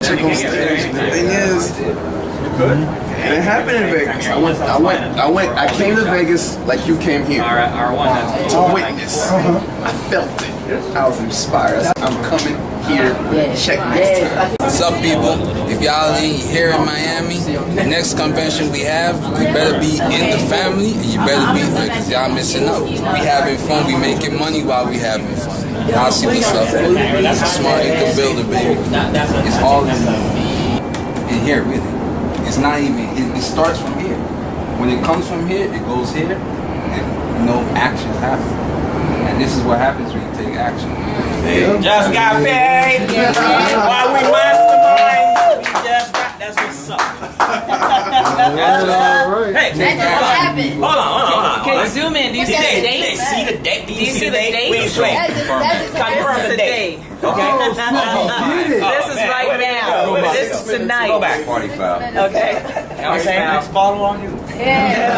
Check on stage. The thing is, and it happened in Vegas. I came to Vegas like you came here. To witness. I felt it. I was inspired. I'm coming here with a check next time. What's up, people? If y'all ain't here in Miami, the next convention we have, you better be in the family and you better be there because y'all missing out. We having fun, we making money while we having fun. Y'all see what's up. It's a smart income builder, baby. It's all in here, really. It's not even, it starts from here. When it comes from here, it goes here, and no action happens. And this is what happens when you take action. Just got paid. While we mastermind, we just got. That's what's up. Hey, that just happened. Hold on. Can you zoom in? Do you see the date? Do you see the date? Do you see the date? We ain't playing. Confirm the date. Okay. This is right now. This is tonight. Go back 45. Okay. You know what I'm saying? Next bottle on you. Yeah.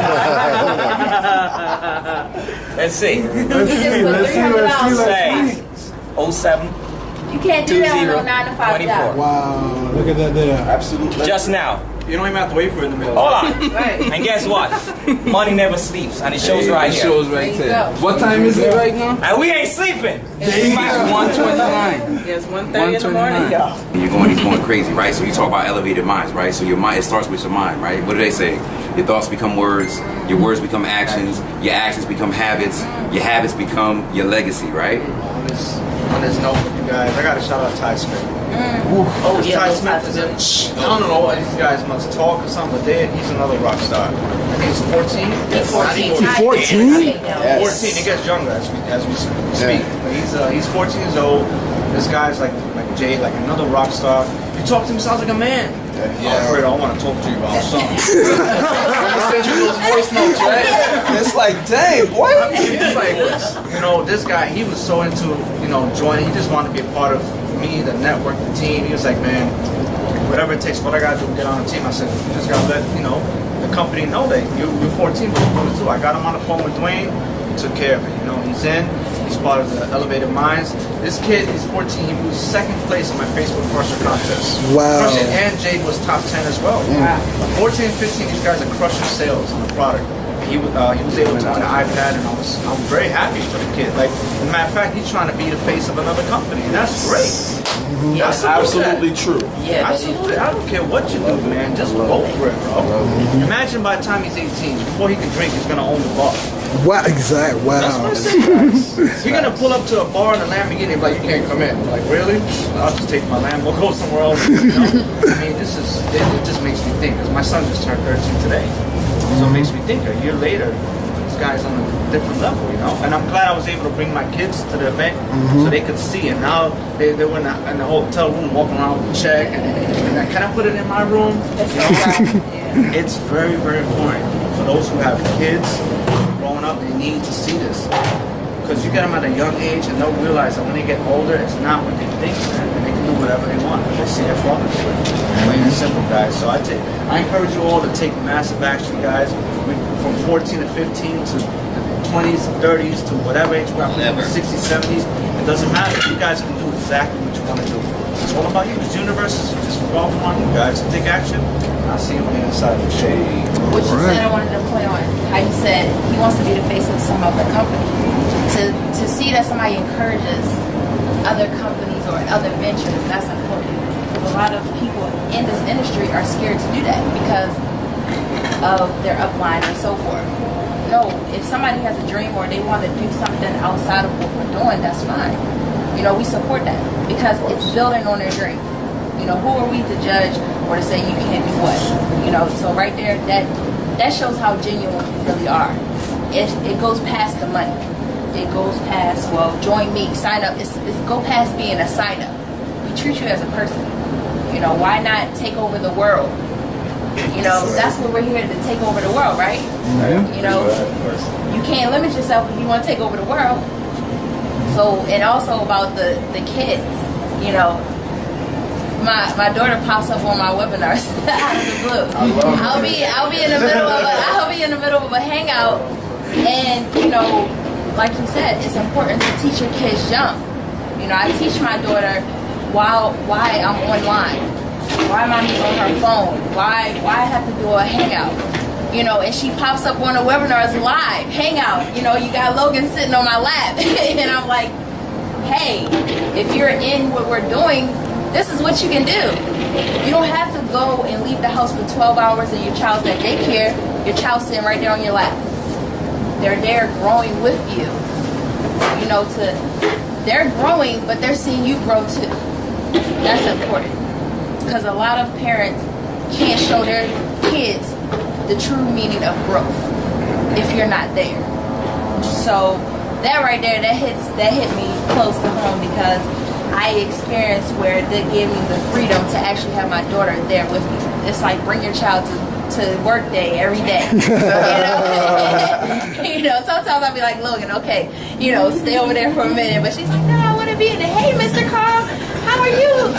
Let's see. Say 07. You can't do that on a 9 to 5 job. Wow. Look at that there. Absolutely. Just now. You don't even have to wait for it in the middle. Hold on. Right. And guess what? Money never sleeps. And it shows right here. It shows right there. What time is it right now? And we ain't sleeping. It's 1:29. Yes, 1:30 in the morning. He's going crazy, right? So you talk about elevated minds, right? So your mind, it starts with your mind, right? What do they say? Your thoughts become words, your words become actions, your actions become habits, your habits become your legacy, right? On this note with you guys, I gotta shout out Ty Smith. Oh, yeah, Ty Smith is I don't know what these guys must talk or something, but he's another rock star. I think he's 14. He's 14. 14? 14. He gets younger as we speak. But he's 14 years old. This guy's like Jay, like another rock star. You talk to him, sounds like a man. Yeah, Alfredo, I want to talk to you about something. I sent you those voice notes, right? It's like, dang, boy. He's like, you know, this guy, he was so into, joining. He just wanted to be a part of me, the network, the team. He was like, man, whatever it takes, what I got to do to get on the team. I said, you just got to let, the company know that you're 14, but what to do. I got him on the phone with Dwayne. He took care of it. He's in. He's part of the Elevated Minds. This kid is 14. He was second place in my Facebook Crusher contest. Wow. Crusher, and Jade was top 10 as well. Wow. 14 and 15, these guys are crushing sales on the product. He was able to win an iPad, and I'm very happy for the kid. Like, as a matter of fact, he's trying to be the face of another company, and that's great. Yeah, that's absolutely true. Yeah, absolutely. I don't care what you do, man. Just go for it, bro. Imagine by the time he's 18, before he can drink, he's gonna own the bar. Wow, exactly. Wow. That's what I said. You're gonna pull up to a bar in a Lamborghini and be like, you can't come in. Like, really? I'll just take my Lambo, go somewhere else. I mean, it just makes me think. Because my son just turned 13 today. So it makes me think a year later, this guy's on a different level, And I'm glad I was able to bring my kids to the event so they could see it. Now they were in the hotel room walking around with a check and can I put it in my room? It's very, very important for those who have kids growing up. They need to see this because you get them at a young age and they'll realize that when they get older, it's not what they think, man. And they can do whatever they want. They see their father do it. Plain and simple, guys. So I encourage you all to take massive action, guys. From 14 to 15 to 20s, 30s to whatever age we're at, 60s, 70s. It doesn't matter. You guys can do exactly what you want to do. It's all about you. This universe is just revolving around you guys. So take action. I'll see you on the inside for sure. What you said, I wanted to point on how you said he wants to be the face of some other company. To see that somebody encourages other companies or other ventures, that's important. Because a lot of people in this industry are scared to do that because of their upline and so forth. No, if somebody has a dream or they want to do something outside of what we're doing, that's fine. We support that because it's building on their dream. Who are we to judge or to say you can't do what? So right there, that shows how genuine you really are. It goes past the money. It goes past, well, join me, sign up. It's go past being a sign up. We treat you as a person. Why not take over the world? That's what we're here to take over the world, right? You can't limit yourself if you want to take over the world. So, and also about the kids, my daughter pops up on my webinars out of the blue. I'll be in the middle of a hangout, and like you said, it's important to teach your kids young. I teach my daughter why I'm online. Why mommy's on her phone? Why I have to do a hangout? You know, and she pops up on the webinars live, hangout. You know, you got Logan sitting on my lap. And I'm like, hey, if you're in what we're doing, this is what you can do. You don't have to go and leave the house for 12 hours and your child's at daycare. Your child's sitting right there on your lap. They're there growing with you. You know, they're growing, but they're seeing you grow too. That's important. Because a lot of parents can't show their kids the true meaning of growth if you're not there. So that right there, that hit me close to home, because I experienced where they gave me the freedom to actually have my daughter there with me. It's like, bring your child to work day every day. You know, sometimes I'll be like, Logan, okay, you know, stay over there for a minute. But she's like, no, I want to be in there. Hey, Mr. Carl, how are you?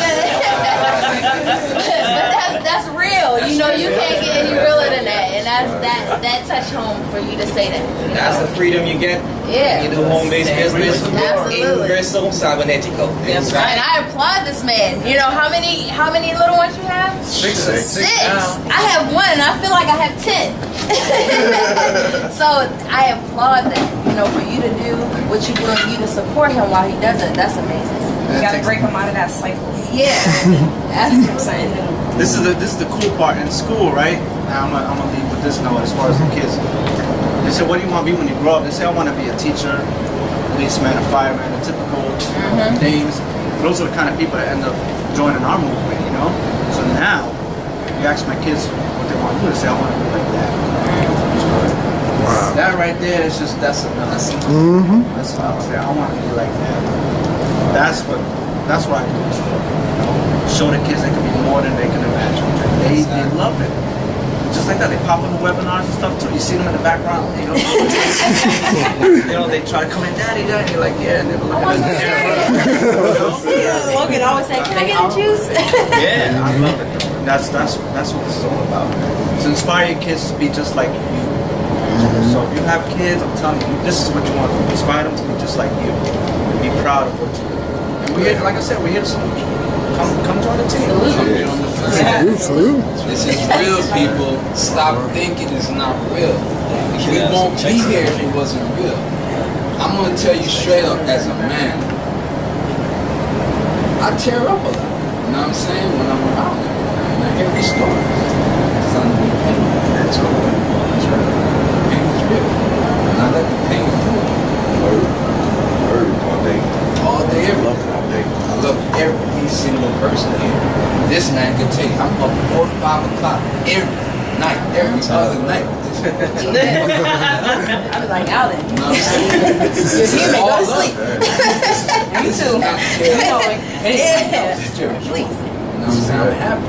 But that's real. You know, you can't get any realer than that. And that touched home for you to say that. That's the freedom you get. Yeah. You do home-based business. Absolutely. Ingerso Cybernetico. That's right. And I applaud this man. You know, how many little ones you have? Six. I have one, and I feel like I have 10. So I applaud that. You know, for you to do what you do and you to support him while he does it, that's amazing. You gotta break him out of that cycle. Yeah. That's what I'm saying. This is the cool part in school, right? Now I'm gonna leave with this note as far as the kids. They say, what do you want to be when you grow up? They say, I want to be a teacher, policeman, a fireman, the typical names. Those are the kind of people that end up joining our movement, you know? So now, you ask my kids what they want to do, they say, I want to be like that. Wow. That right there is just, that's enough. That's what I would say, I want to be like that. That's what I do this for. You know? Show the kids they can be more than they can imagine. They love it. Just like that, they pop on the webinars and stuff too. You see them in the background, you know. You know, they try to come in, daddy, and you're like, yeah, and they're looking at the camera. Logan always say, can I get a juice? Yeah, I love it. That's what this is all about. To inspire your kids to be just like you. So if you have kids, I'm telling you, this is what you want to do. Inspire them to be just like you. And be proud of what you do. And we're here, like I said, we're here to salute you. Come join the team. Salute. This is real, people. Stop thinking it's not real. We won't be here if it wasn't real. I'm gonna tell you straight up, as a man, I tear up a lot. You know what I'm saying? When I'm around it, when I hear these stories, because I know pain. That's real. Pain is real, and I let the pain flow. All day, every day. I love every single person here. This man can tell you, I'm up 4 or 5 o'clock every night, every other night. I'm like, Alan. You know what I'm saying? You're human, go to sleep. Me too. Please. You know what I'm saying? I'm happy.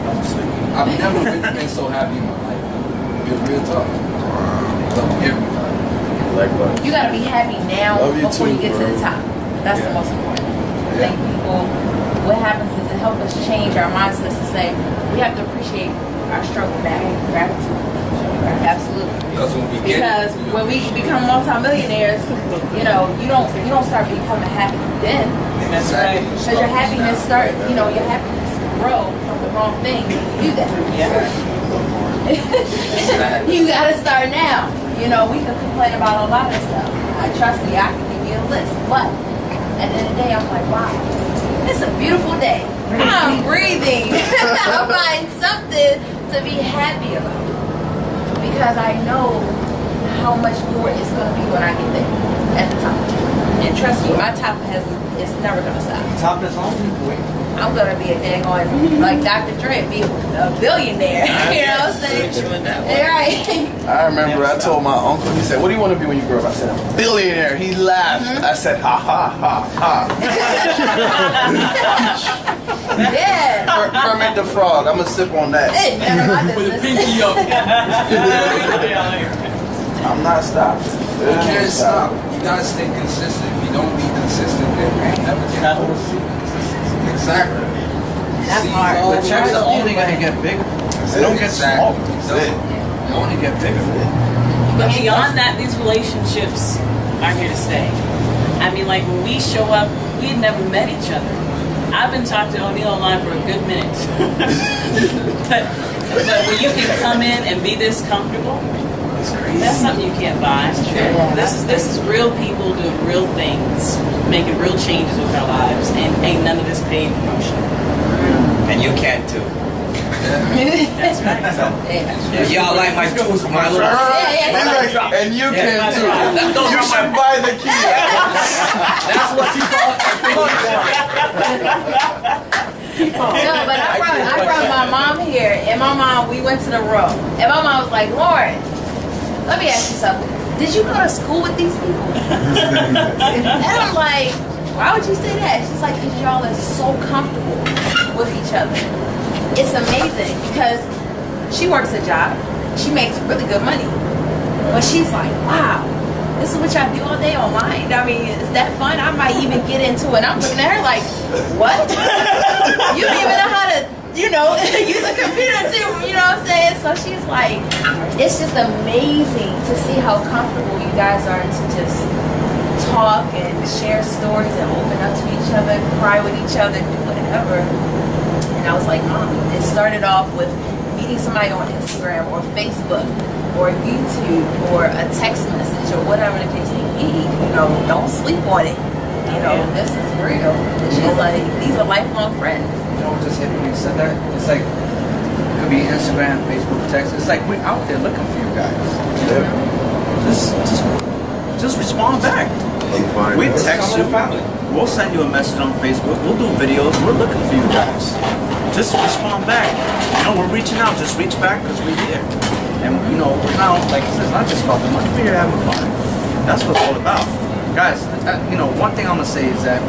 I've never been so happy in my life. Real talk. Love everybody. You gotta be happy now before you get to the top. That's the most important. I think people, what happens is it helps us change our mindsets to say we have to appreciate our struggle now. Gratitude. Absolutely. Because when we become multimillionaires, you know, you don't start becoming happy then. That's right. Because your happiness your happiness grow from the wrong thing. You do that. Yeah. You gotta start now. You know, we can complain about a lot of stuff. Trust me, I can give you a list. But at the end of the day, I'm like, wow, it's a beautiful day. I'm breathing. I'm finding something to be happy about. Because I know how much more it's going to be when I get there at the top. And trust me, my top it's never going to stop. Top is only way. I'm going to be a dang on, like Dr. Dre, be a billionaire. You know what I'm saying? Right. I remember I told my uncle, he said, what do you want to be when you grow up? I said, a billionaire. He laughed. I said, ha, ha, ha, ha. Yeah. Kermit the Frog. I'm going to sip on that. Hey, none of my business. Pinky up. I'm not stopping. You can't stop. You gotta stay consistent. If you don't be consistent, then you never get over. Exactly. That's hard. The checks are only going to get bigger. They don't get smaller. They only get bigger. But beyond that, these relationships are here to stay. I mean, like when we show up, we had never met each other. I've been talking to O'Neal online for a good minute. but when you can come in and be this comfortable, that's something you can't buy. This is real people doing real things, making real changes with our lives, and ain't none of this paid promotion. And you can too. That's right. If y'all like my tools, my little. And you can too. You should buy the key. That's what you call No, but I brought my mom here, and my mom, we went to the room, and my mom was like, Lauren, let me ask you something. Did you go to school with these people? And I'm like, why would you say that? She's like, because y'all are so comfortable with each other. It's amazing because she works a job. She makes really good money. But she's like, wow, this is what y'all do all day online? I mean, is that fun? I might even get into it. I'm looking at her like, what? You don't even know how to, use a computer too, you know what I'm saying? So she's like, it's just amazing to see how comfortable you guys are to just talk and share stories and open up to each other, cry with each other, do whatever. And I was like, Mom, it started off with meeting somebody on Instagram or Facebook or YouTube or a text message or whatever the case may be. Don't sleep on it. This is real. And she's like, these are lifelong friends. You know what just hit me when you said that? It's like, it could be Instagram, Facebook, text. It's like we're out there looking for you guys. Just respond back. We text you. We'll send you a message on Facebook. We'll do videos. We're looking for you guys. Just respond back. We're reaching out. Just reach back because we're here. And now, like I said, it's not just about the money. We're here having fun. That's what it's all about, guys. One thing I'm gonna say is that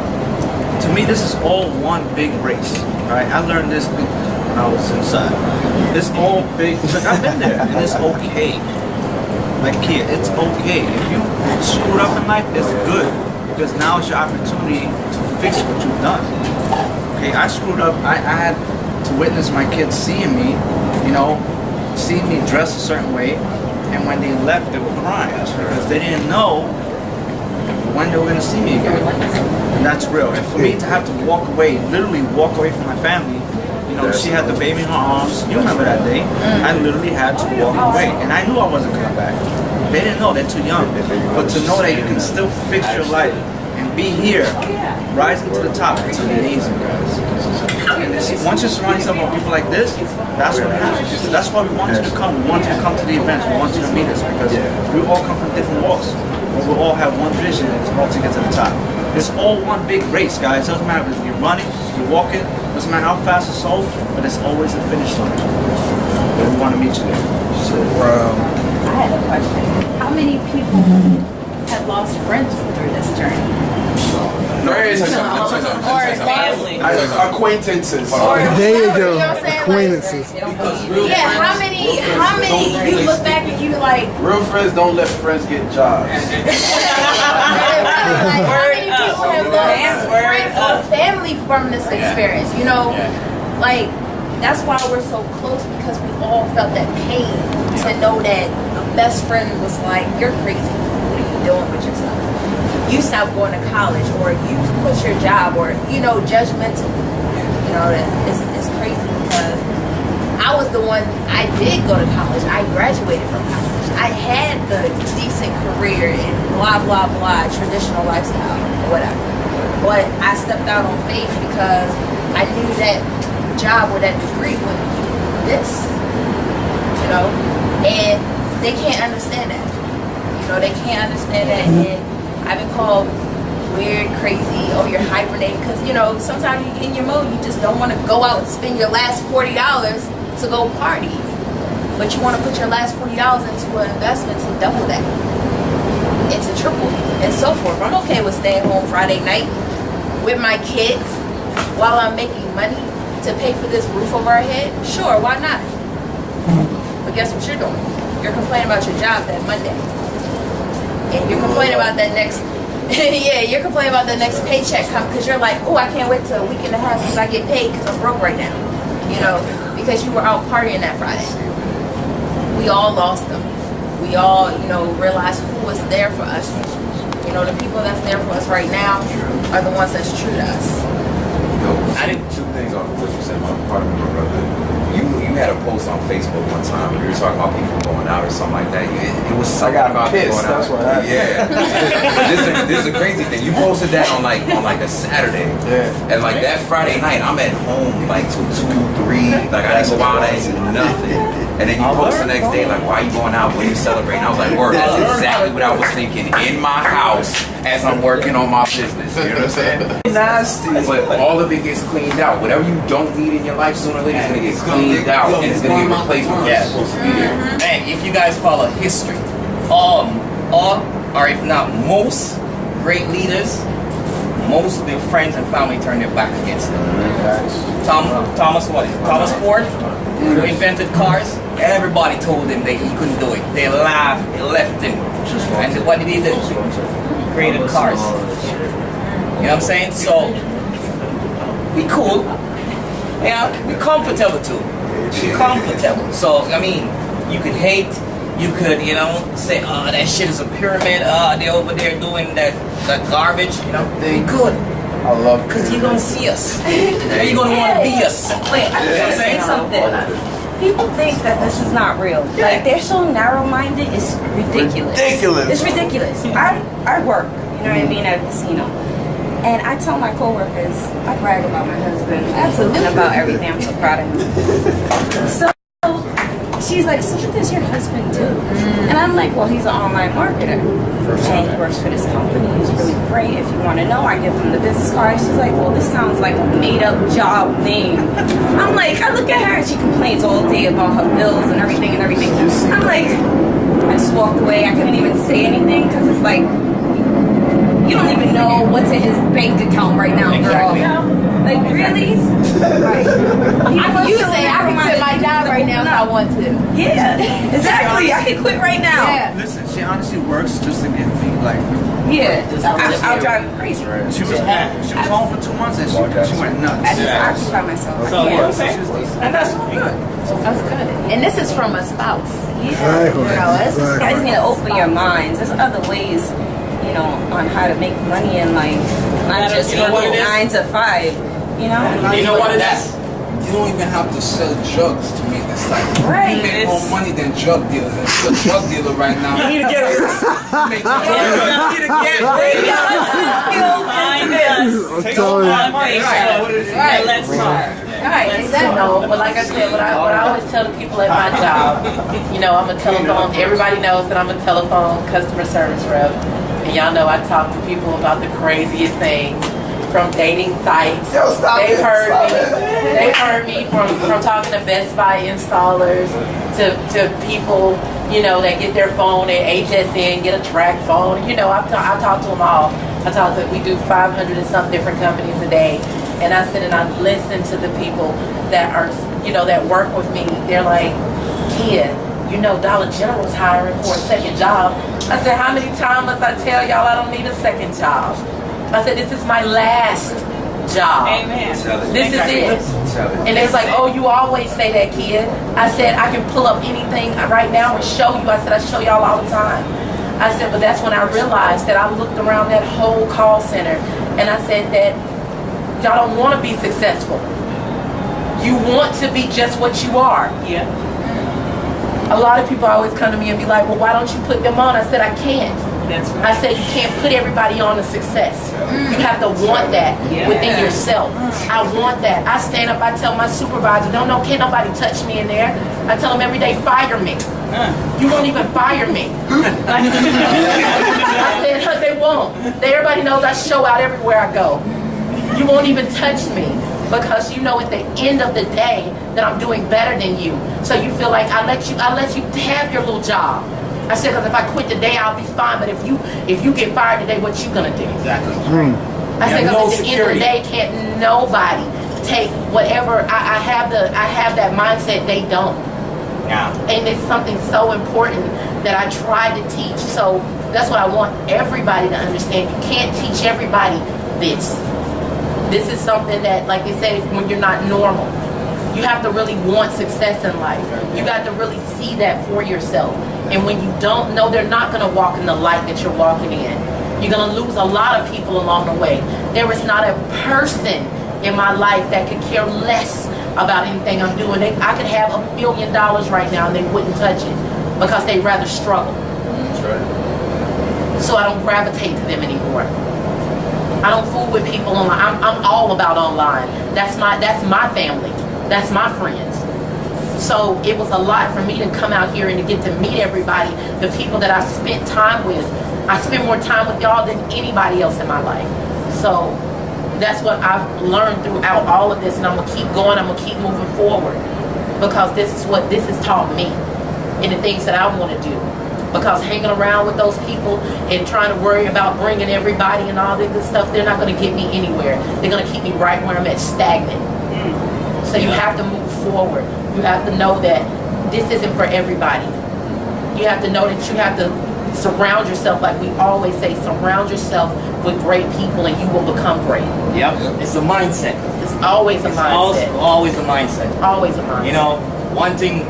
to me, this is all one big race. All right, I learned this when I was inside. It's all big. Look, I've been there, and it's okay. Like kid, it's okay. If you screwed up in life, it's good because now it's your opportunity to fix what you've done. Okay, I screwed up. I had to witness my kids seeing me, seeing me dressed a certain way, and when they left, they were crying because they didn't know when they were going to see me again. And that's real. And for me to have to walk away, literally walk away from my family, she had the baby in her arms. You remember that day? I literally had to walk away, and I knew I wasn't coming back. They didn't know; they're too young. But to know that you can still fix your life and be here, rising to the top, it's amazing, guys. And once you surround yourself with people like this, that's what happens. That's why we want you to come. We want you to come to the events. We want you to meet us because we all come from different walks, but we all have one vision, and it's all to get to the top. It's all one big race, guys. It doesn't matter if you're running, you're walking, doesn't matter how fast it's sold, but it's always a finish line. And we want to meet you there. So, I had a question. How many people have lost friends through this journey? Friends Or family. Acquaintances. There you go. Acquaintances. Yeah, how many you look back and you like Real friends don't let friends get jobs. how many people have lost friends or family from this experience? Like that's why we're so close because we all felt that pain to know that a best friend was like, you're crazy. What are you doing with yourself? You stopped going to college, or you quit your job, or judgmental. It's crazy because I was the one. I did go to college. I graduated from college. I had the decent career and blah blah blah, traditional lifestyle or whatever. But I stepped out on faith because I knew that job or that degree would be this, and they can't understand that. They can't understand that. And I've been called weird, crazy, oh, you're hibernating, because, sometimes you get in your mode, you just don't want to go out and spend your last $40 to go party. But you want to put your last $40 into an investment to double that. It's a triple, and so forth. I'm okay with staying home Friday night with my kid while I'm making money to pay for this roof over our head. Sure, why not? But guess what you're doing? You're complaining about your job that Monday. And you're complaining about that next, you're complaining about the next paycheck come because you're like, oh, I can't wait till a week and a half because I get paid because I'm broke right now. Because you were out partying that Friday. We all lost them. We all, realized who was there for us. The people that's there for us right now are the ones that's true to us. I didn't two things off of what you said. Pardon me, my brother. You had a post on Facebook one time where you were talking about people going out or something like that. It was something about pissed, going out. that's what happened. Yeah. this is a crazy thing. You posted that on like a Saturday. Yeah. And like that Friday night, I'm at home like till 2, 3. Like I didn't go out, I didn't do nothing. And then you post the next day, like, why are you going out? What are you celebrating? I was like, word, that's exactly what I was thinking in my house as I'm working on my business. You know what I'm saying? Nasty. But all of it gets cleaned out. Whatever you don't need in your life, sooner or later, it's going to get cleaned out. And it's going to get replaced with what's supposed to be there. Man, if you guys follow history, all, or if not most, great leaders, most of their friends and family turn their back against them. Thomas Ford, who invented cars, everybody told him that he couldn't do it. They laughed, they left him. And what did he do? He created cars. You know what I'm saying? So, we cool. Yeah, we comfortable too. We comfortable. So, I mean, you could hate, you could, you know, say, oh, that shit is a pyramid, they're over there doing that garbage, you know, they could. I love because you're gonna see us. And you're gonna want to be us. Wait, I gotta say something. People think that this is not real. Like, they're so narrow-minded, it's ridiculous. It's ridiculous. I work, you know what I mean, at a casino. And I tell my coworkers, I brag about my husband, absolutely about everything. I'm so proud of him. So she's like, so what does your husband do? And I'm like, well, he's an online marketer. And he works for this company. He's really great. If you want to know, I give him the business card. She's like, well, this sounds like a made-up job name. I'm like, I look at her and she complains all day about her bills and everything. I'm like, I just walked away. I couldn't even say anything because it's like, you don't even know what's in his bank account right now, girl. Like, really? Right. You say I can quit my job right now if I want to. Yeah, exactly. I can quit right now. Yeah. Listen, she honestly works just to get me, like... Yeah, I'll drive you crazy. She was home for 2 months and she went nuts. I just occupy myself. So, And that's good. That's good. And this is from a spouse. Yeah. You know, it's just, I just need to open your minds. There's other ways, you know, on how to make money in life. Not just working 9 to 5. You know? You know what it is? You don't even have to sell drugs to make this type of Right. You make more money than drug dealers. And you're a drug dealer right now. You need to get Take all my money. Right. Let's talk. Right, exactly. No, but like I said, what I always tell the people at my job, you know, I'm a telephone, everybody knows that I'm a telephone customer service rep. And y'all know I talk to people about the craziest things. From dating sites, they heard me from talking to Best Buy installers to people, you know, that get their phone at HSN, get a track phone. You know, I talk to them all. We do 500 and some different companies a day, and I sit and I listen to the people that are, you know, that work with me. They're like, kid, you know, Dollar General's hiring for a second job. I said, how many times must I tell y'all I don't need a second job? I said, this is my last job. Amen. This is it. And they was like, oh, you always say that, kid. I said, I can pull up anything right now and show you. I said, I show y'all all the time. I said, but that's when I realized that I looked around that whole call center and I said that y'all don't want to be successful. You want to be just what you are. Yeah. A lot of people always come to me and be like, well, why don't you put them on? I said, I can't. That's right. I said you can't put everybody on to success. You have to want that within yourself. I want that. I stand up, I tell my supervisor, can't nobody touch me in there. I tell them every day, fire me. You won't even fire me. I said, they won't. Everybody knows I show out everywhere I go. You won't even touch me because you know at the end of the day that I'm doing better than you. So you feel like I let you have your little job. I said, because if I quit today, I'll be fine. But if you get fired today, what you gonna do? Exactly. I said, because at the end of the day, can't nobody take whatever I have that mindset. They don't. Yeah. And it's something so important that I try to teach. So that's what I want everybody to understand. You can't teach everybody this. This is something that, like they say, when you're not normal. You have to really want success in life. You got to really see that for yourself. And when you don't know, they're not going to walk in the light that you're walking in. You're going to lose a lot of people along the way. There is not a person in my life that could care less about anything I'm doing. I could have $1 million right now and they wouldn't touch it because they'd rather struggle. That's right. So I don't gravitate to them anymore. I don't fool with people online. I'm all about online. That's my family. That's my friends. So it was a lot for me to come out here and to get to meet everybody, the people that I spent time with. I spend more time with y'all than anybody else in my life. So that's what I've learned throughout all of this, and I'm gonna keep going. I'm gonna keep moving forward because this is what this has taught me and the things that I want to do. Because hanging around with those people and trying to worry about bringing everybody and all that good stuff, they're not going to get me anywhere. They're going to keep me right where I'm at, stagnant. So you have to move forward. You have to know that this isn't for everybody. You have to know that you have to surround yourself, like we always say, surround yourself with great people and you will become great. Yep, it's a mindset. It's always a mindset. Always a mindset. Always a mindset. You know, one thing,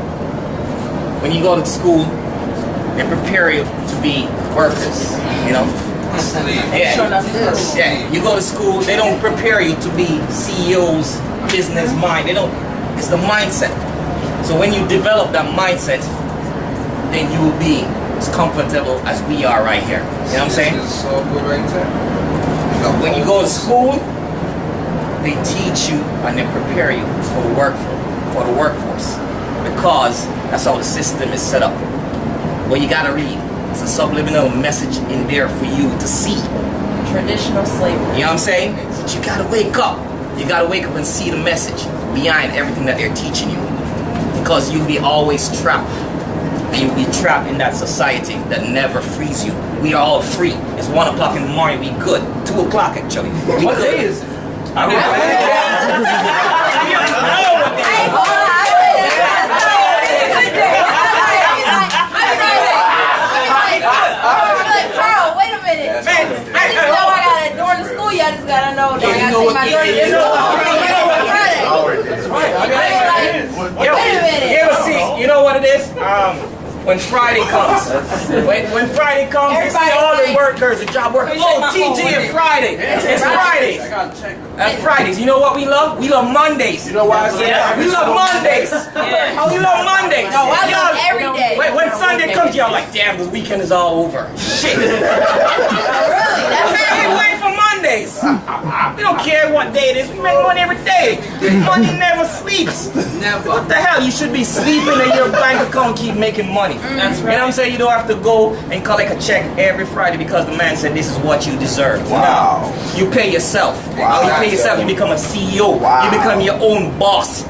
when you go to school, they prepare you to be workers, you know? Yeah, you go to school, they don't prepare you to be CEOs, business mind. They don't, it's the mindset. So when you develop that mindset, then you will be as comfortable as we are right here. You know what I'm saying? When you go to school, they teach you and they prepare you for the workforce. Because that's how the system is set up. Well, you gotta read. It's a subliminal message in there for you to see. Traditional slavery. You know what I'm saying? But you gotta wake up. You gotta wake up and see the message behind everything that they're teaching you. Because you'll be always trapped. And you'll be trapped in that society that never frees you. We are all free. It's 1 o'clock in the morning, we good. 2 o'clock actually. What day is it? I mean, I just gotta know that I gotta take my daughter to school. You know what it is? When Friday comes, when Friday comes, you see all the workers, the job workers. Oh, TG and Friday. It's Fridays. That's Fridays. You know what we love? We love Mondays. You know why I say that? We love Mondays. Oh, we love Mondays. No, I love every day. When Sunday comes, y'all like, damn, the weekend is all over. Shit. Really? That's we wait for Mondays. We don't care what day it is. We make money every day. Money never sleeps. Never. What the hell? You should be sleeping and your bank account keep making money. That's right. You know what I'm saying? You don't have to go and collect a check every Friday because the man said this is what you deserve. Wow. No. You pay yourself. Wow. You pay yourself, you become a CEO. Wow. You become your own boss.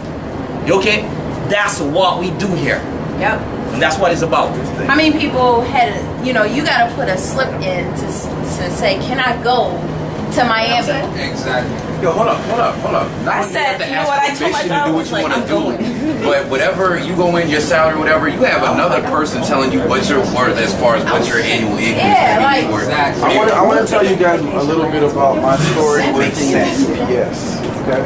You okay? That's what we do here. Yep. And that's what it's about. How many people had, you know, you gotta put a slip in to say, can I go to Miami? Exactly. Yo, hold up. I said, you know what, I told my to dad, do I what was you like, want I'm to do. going. But whatever you go in, your salary, whatever, you have another person telling you what you're worth as far as what your annual income Yeah, is like- worth. I want to tell you guys a little bit about my story working at UPS. Okay,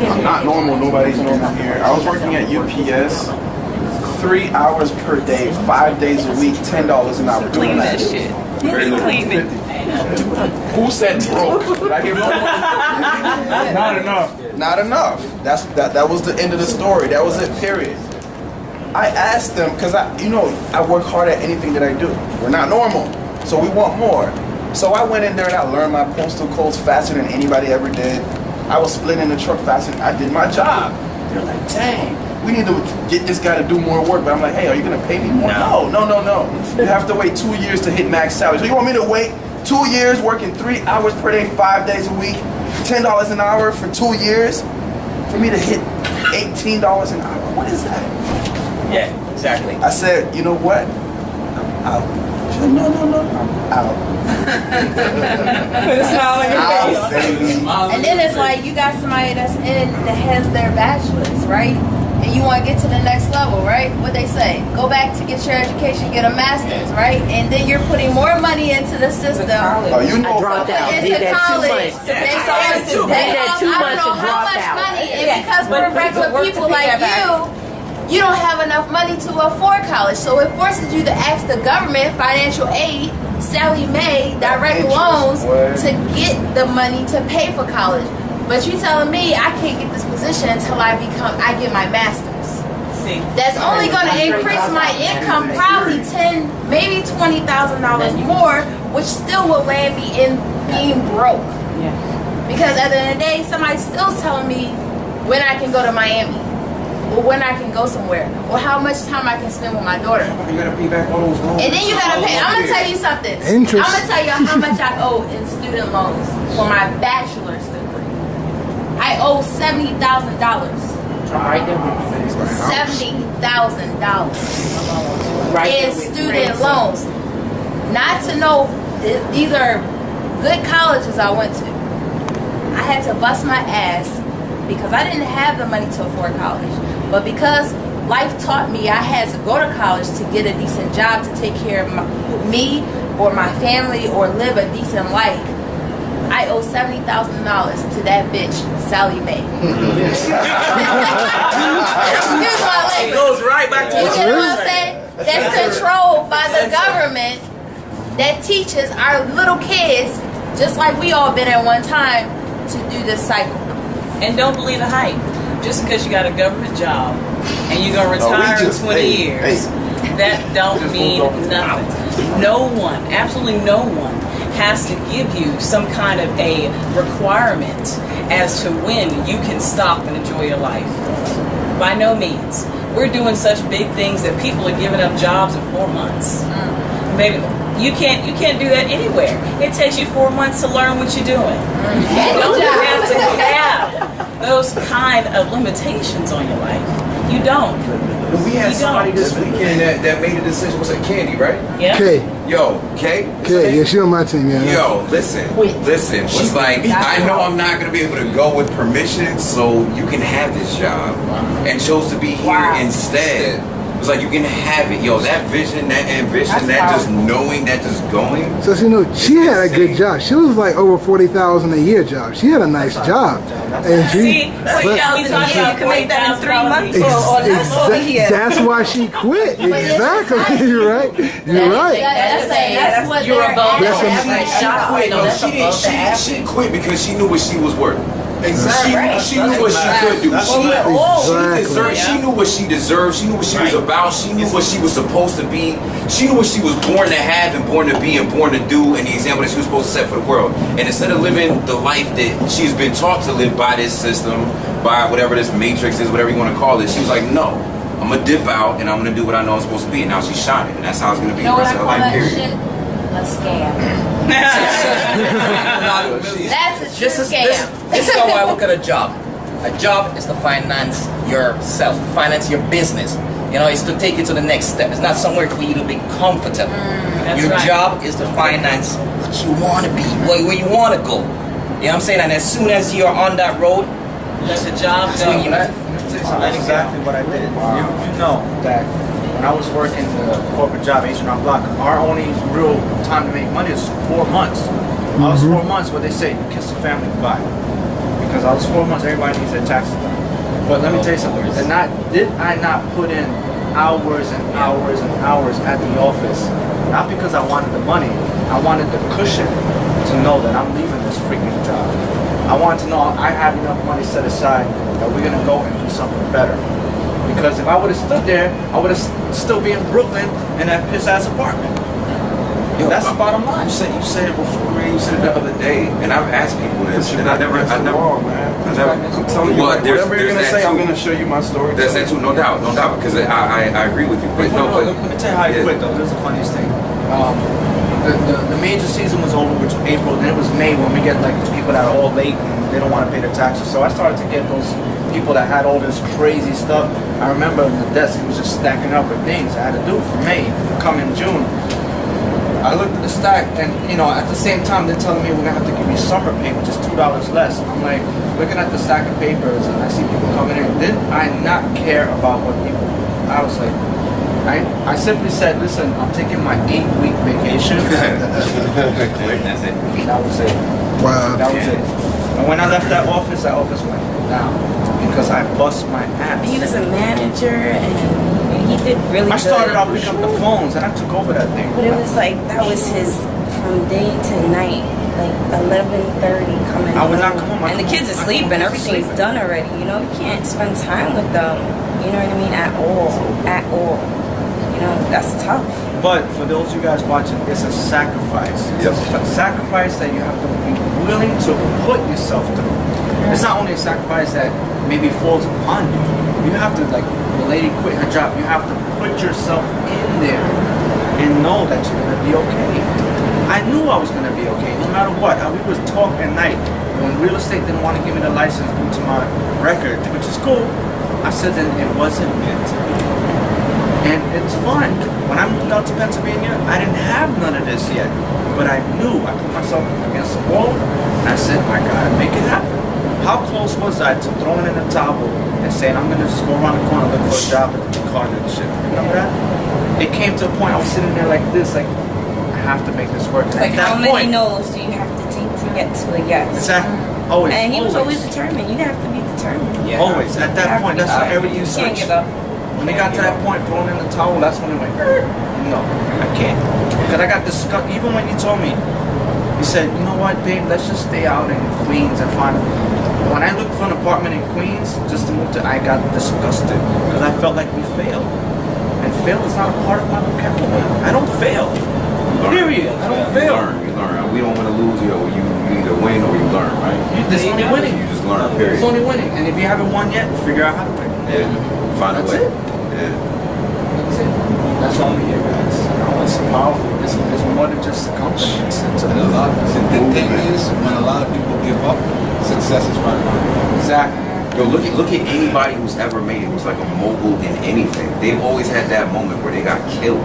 I'm not normal. Nobody's normal here. I was working at UPS 3 hours per day, 5 days a week, $10 an hour. Clean that shit. Clean it. Who said broke? Did I get broke? Not enough. Not enough. That was the end of the story. That was it. Period. I asked them because I work hard at anything that I do. We're not normal, so we want more. So I went in there and I learned my postal codes faster than anybody ever did. I was splitting the truck faster. I did my job. They're like, dang, we need to get this guy to do more work. But I'm like, hey, are you gonna pay me more? No. You have to wait 2 years to hit max salary. So you want me to wait 2 years working 3 hours per day, 5 days a week, $10 an hour for 2 years for me to hit $18 an hour? What is that? Yeah, exactly. I said, you know what? I'm out. She said, no, I'm out. Put a smile on your face. Out, baby. And then it's like you got somebody that's in that has their bachelor's, right? And you want to get to the next level, right? What they say, go back to get your education, get a master's, right? And then you're putting more money into the system. Oh, you know, I dropped out. Into Did that 2 college. months. To pay Did for that 2 I months don't and know how dropped much out. money. And Yeah, because but we're regular work to people pay like that you don't have enough money to afford college. So it forces you to ask the government, financial aid, Sally Mae, direct loans to get the money to pay for college. But you telling me I can't get this position until I get my master's. That's only going to increase my income probably maybe $20,000 more, which still will land me in being broke. Yeah. Because at the end of the day, somebody's still telling me when I can go to Miami, or when I can go somewhere, or how much time I can spend with my daughter. You gotta pay back all those loans. And then you gotta pay. I'm gonna tell you something. Interest. I'm gonna tell you how much I owe in student loans for my bachelor's degree. I owe $70,000. Right there. $70,000 in student loans. Not to know, these are good colleges I went to. I had to bust my ass because I didn't have the money to afford college. But because life taught me I had to go to college to get a decent job to take care of me or my family or live a decent life, I owe $70,000 to that bitch, Sally Mae. Excuse my language. It goes right back to you get what I'm saying? That's controlled by the government that teaches our little kids, just like we all been at one time, to do this cycle. And don't believe the hype. Just because you got a government job and you're going to retire in 20 years, that don't mean nothing. No one, absolutely no one, has to give you some kind of a requirement as to when you can stop and enjoy your life. By no means. We're doing such big things that people are giving up jobs in 4 months. Baby, you can't do that anywhere. It takes you 4 months to learn what you're doing. You don't have to have those kind of limitations on your life. You don't. We had somebody this weekend that made a decision. Was it Candy, right? Yeah. K. Yo, Kay? Yeah, she on my team, yeah. Yo, listen. She's like, I know I'm not going to be able to go with permission, so you can have this job. And chose to be here instead. It's like you can have it. Yo, that vision, that ambition, that just knowing, that just going. So, you know, she had a good job. She was like over $40,000 a year job. She had a nice job. And she, you can make that in 3 months or less over here. That's why she quit. Exactly. You're right. You're right. That's what You're above She quit because she knew what she was worth. Exactly. She knew what she could do. She knew what she deserved. She knew what she was about. She knew what she was supposed to be. She knew what she was born to have and born to be and born to do, and the example that she was supposed to set for the world. And instead of living the life that she's been taught to live by this system, by whatever this matrix is, whatever you want to call it, she was like, no, I'm going to dip out and I'm going to do what I know I'm supposed to be. And now she's shining, and that's how it's going to be the rest of her life, period. A scam. That's a true scam. This is how I look at a job. A job is to finance yourself, finance your business. You know, it's to take you to the next step. It's not somewhere for you to be comfortable. Your job is to finance what you want to be, where you want to go. You know what I'm saying? And as soon as you're on that road, let the job go. That's exactly what I did. You know that when I was working the corporate job, H&R Block, our only real time to make money is 4 months. I was 4 months where they say, kiss the family goodbye. Because I was 4 months, everybody needs their taxes done. But let me tell you something. Did I not put in hours and hours and hours at the office? Not because I wanted the money. I wanted the cushion to know that I'm leaving this freaking job. I wanted to know I have enough money set aside that we're going to go and do something better. Because if I would have stood there, I would have still be in Brooklyn in that piss-ass apartment. Yo, that's the bottom line. You said it before, man. You said it the other day, and I've asked people this, and I never. I'm telling you, whatever you're gonna say, I'm gonna show you my story. That's that too, no doubt, because I agree with you. But let me tell you how you quit though. This is the funniest thing. The major season was over, which was April, and it was May when we get like people that are all late and they don't want to pay their taxes. So I started to get those people that had all this crazy stuff. I remember the desk, it was just stacking up with things I had to do for May. Come in June, I looked at the stack, and you know, at the same time they're telling me we're gonna have to give you summer pay, which is $2 less. I'm like looking at the stack of papers, and I see people coming in. Did I not care about what people? I was like, I simply said, listen, I'm taking my 8-week vacation. That's it. That was it. Wow. That was it. And when I left that office went down because I bust my ass. He was a manager and he did really good. I started off picking up the phones and I took over that thing. But it was like, that was his, from day to night. like 11:30 coming I would home. not come home. And the kids are sleeping. Everything's done already. You know, you can't spend time with them. You know what I mean? At all. At all. You know, that's tough. But for those of you guys watching, it's a sacrifice. Yep. It's a sacrifice that you have to be willing to put yourself through. It's not only a sacrifice that maybe falls upon you. You have to, like the lady quit her job, you have to put yourself in there and know that you're gonna be okay. I knew I was gonna be okay, no matter what. We was talking at night. When real estate didn't want to give me the license due to my record, which is cool, I said that it wasn't meant to be. And it's fun. When I moved out to Pennsylvania, I didn't have none of this yet. But I knew, I put myself against the wall, and I said, I gotta make it happen. How close was I to throwing in the towel and saying, I'm gonna just go around the corner and look for a job at the car dealership? Remember that? It came to a point, I was sitting there like this, like, I have to make this work. Like, how many no's do you have to take to get to a yes? Exactly. Always. And he was always determined. You have to be determined. Yeah. Always. At that point, that's how everything switched. You can't give up. When they got to that point, throwing in the towel, that's when it went, no, I can't. Because I got disgusted. Even when you told me, you said, you know what, babe, let's just stay out in Queens and find. When I looked for an apartment in Queens, just to move to, I got disgusted. Because I felt like we failed. And fail is not a part of my vocabulary. I don't fail. Period. I don't fail. You learn. We don't want to lose. You either win or you learn, right? There's only winning. You just learn, period. There's only winning. And if you haven't won yet, figure out how to win. Yeah. Find a way. Yeah. That's it. That's all we here, guys. It's powerful. It's more than just a company. The thing is, when a lot of people give up, success is right now. Exactly. Yo, look at anybody who's ever made it, who's like a mogul in anything. They've always had that moment where they got killed.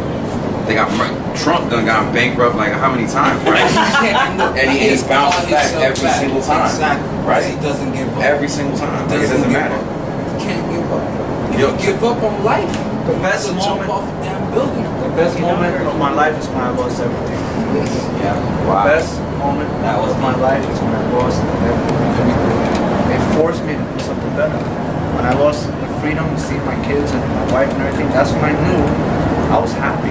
They got Trump done got bankrupt like how many times, right? And he just bounces back every single time. Exactly. Right? He doesn't give up. Every single time. Like, it doesn't matter. You can't give up. If you give up on life, the best moment off a damn building. The best moment of my life is when I lost everything. Yeah. Wow. The best moment of my life is when I lost everything. It forced me to do something better. When I lost the freedom to see my kids and my wife and everything, that's when I knew I was happy.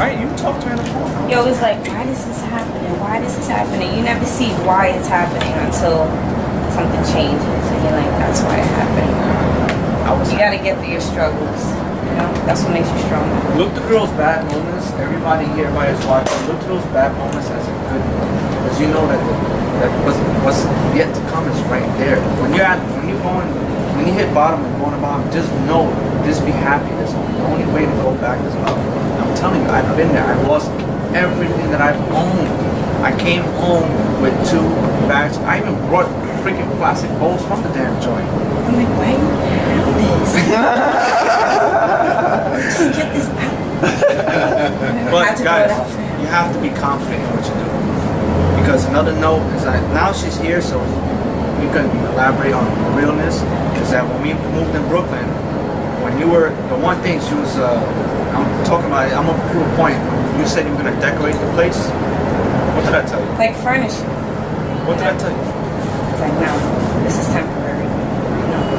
Right? You talk to me on the phone. You're always like, why is this happening? Why is this happening? You never see why it's happening until something changes. And you're like, that's why it happened. You gotta get through your struggles. You know? That's what makes you stronger. Look through those bad moments. Everybody here, everybody's watching. Look through those bad moments as a good moment. Because you know that what's yet to come is right there. When you hit bottom and going to bottom, just know, just be happy. That's the only way to go back is up. I'm telling you, I've been there. I lost everything that I've owned. I came home with 2 bags. I even brought freaking plastic bowls from the damn joint. I'm like, why do you have this? Just get this out. But guys, you have to be confident in what you do. Because another note is that now she's here, so we can elaborate on realness. Is that when we moved in Brooklyn, when you were, the one thing she was, I'm talking about, I'm gonna prove a point. You said you were gonna decorate the place. What did I tell you? Like furnishing. What did I tell you? It's like, no, this is temporary.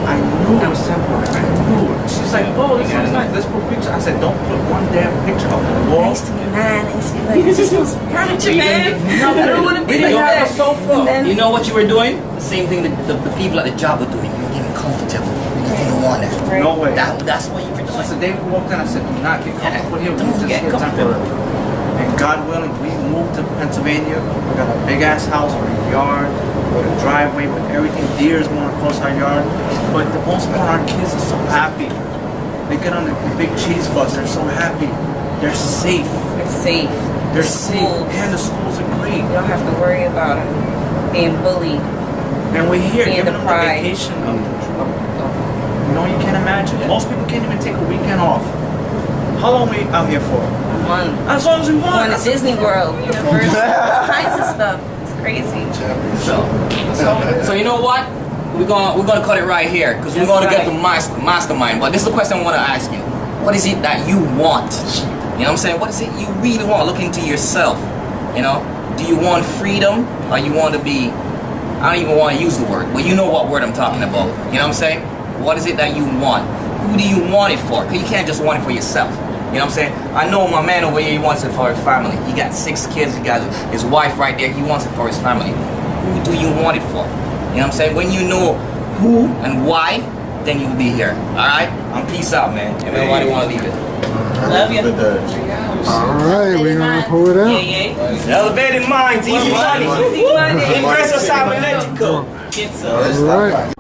I knew it was temporary. I knew it. She's like, oh, this looks nice. Let's put a picture. I said, don't put one damn picture up on the wall. I used to be mad. I used to be like, this is supposed to be furniture, man. I don't want to be like that. You know what you were doing? The same thing that the people at the job were doing. You were getting comfortable. You didn't want that. Right. No way. That's what you were doing. So David walked in. I said, do not get comfortable here. We just get temporary. And God willing, we moved to Pennsylvania. We got a big ass house with a yard, with a driveway, with everything. Deers going across our yard. But the most part, our kids are so happy. They get on the big cheese bus. They're so happy. They're safe. They're safe. They're safe. And the schools are great. You don't have to worry about them being bullied. And we're here being giving them the vacation of you know, you can't imagine. Most people can't even take a weekend off. How long are we out here for? A month. As long as we want. Going to Disney World, Universal, all kinds of stuff. It's crazy. So you know what? We're gonna cut it right here because we're gonna get to Mastermind. But this is the question I want to ask you: what is it that you want? You know what I'm saying? What is it you really want? Look into yourself. You know, do you want freedom or you want to be? I don't even want to use the word, but you know what word I'm talking about. You know what I'm saying? What is it that you want? Who do you want it for? Because you can't just want it for yourself. You know what I'm saying? I know my man over here, he wants it for his family. He got 6 kids, he got his wife right there, he wants it for his family. Who do you want it for? You know what I'm saying? When you know who and why, then you'll be here. Alright? Peace out, man. Everybody want to leave it. Love you. Alright, we're gonna pull it out. Elevated minds, easy money. Easy money. Ingerso Cybernetico. Get some. Alright.